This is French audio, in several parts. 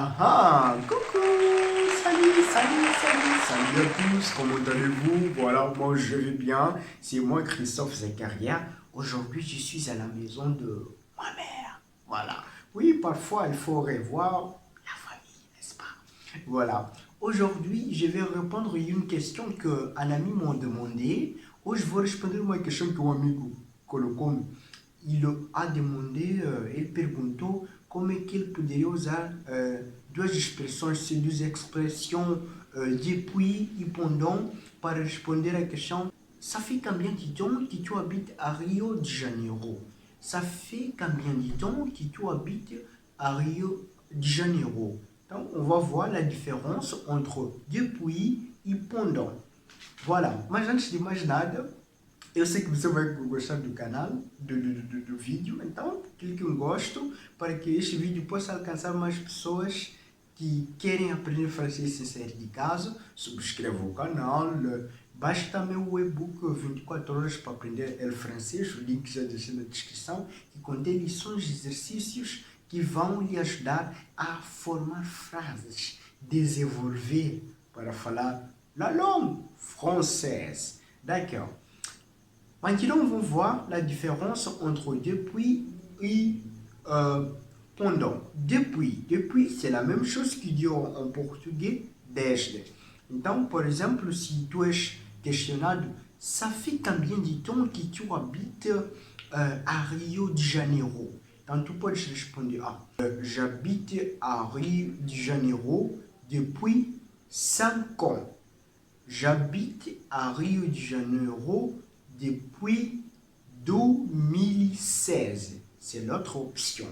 Ah ah, coucou, salut à tous, comment allez-vous? Voilà, moi je vais bien, c'est moi Christophe Zakaria. Aujourd'hui je suis à la maison de ma mère, voilà. Oui, parfois il faut revoir la famille, n'est-ce pas? Voilà, aujourd'hui je vais répondre à une question que un ami m'a demandé. Hoje vou responder uma questão que um amigo colocou. Il a demandé, ele perguntou como é que ele poderia usar duas expressões, ces deux expressions depuis e pendant para responder à question. Ça fait combien de temps que tu habites à Rio de Janeiro? Ça fait combien de temps que tu habites à Rio de Janeiro? Donc, on va voir la différence entre depuis e pendant. Voilà, mas antes de mais nada, eu sei que você vai gostar do canal, do vídeo, então clique em gosto para que este vídeo possa alcançar mais pessoas que querem aprender francês sem sair de casa. Subscreva o canal, baixe também o e-book 24 horas para aprender o francês, o link já deixei na descrição, que contém lições e exercícios que vão lhe ajudar a formar frases, desenvolver para falar la langue française. D'accord. Maintenant, on va voir la différence entre depuis et pendant. Depuis c'est la même chose que dit en portugais desde. Donc, par exemple, si tu es questionado, ça fait combien de temps que tu habites à Rio de Janeiro? Donc, tu peux répondre, j'habite à Rio de Janeiro depuis 5 ans. J'habite à Rio de Janeiro depuis 2016. C'est l'autre option.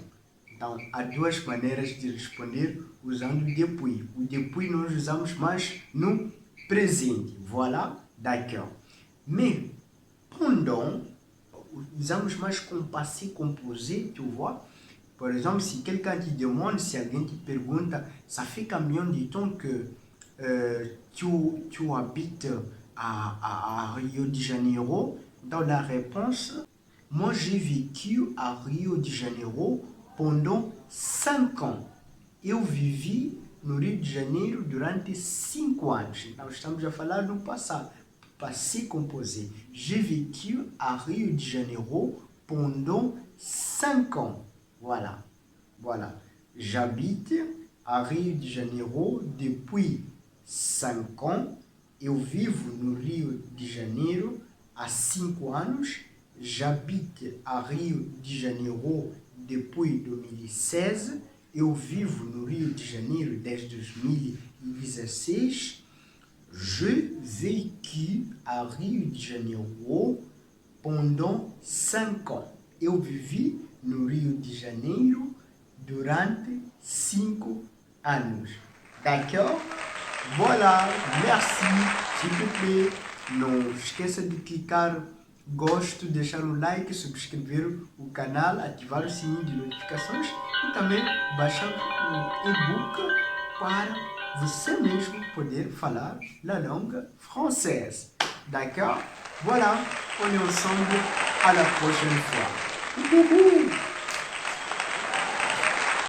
Então, há duas maneiras de responder usando depuis. O depuis nós usamos mais no presente. Voilà, d'accord. Mais pendant, usamos mais com passé composé, tu vois. Par exemple, si quelqu'un te demande, si alguém te pergunta, ça fait combien de temps que tu habites à Rio de Janeiro? Dans la réponse, moi j'ai vécu à Rio de Janeiro pendant 5 ans. Eu vivi no Rio de Janeiro durante 5 anos. Então estamos a falar do passado, passé composé. J'ai vécu à Rio de Janeiro pendant 5 ans. Voilà. J'habite à Rio de Janeiro depuis 5 ans. Eu vivo no Rio de Janeiro há 5 anos. J'habite à Rio de Janeiro depuis 2016. Eu vivo no Rio de Janeiro desde 2016. Je vécu à Rio de Janeiro pendant 5 ans. Eu vivi no Rio de Janeiro durante 5 anos. D'accord? Voilà, merci, s'il te plaît. Não esqueça de clicar gosto, deixar um like, subscrever o canal, ativar o sininho de notificações e também baixar o e-book para você mesmo poder falar la langue française. D'accord? Voilà, on est ensemble à la prochaine fois.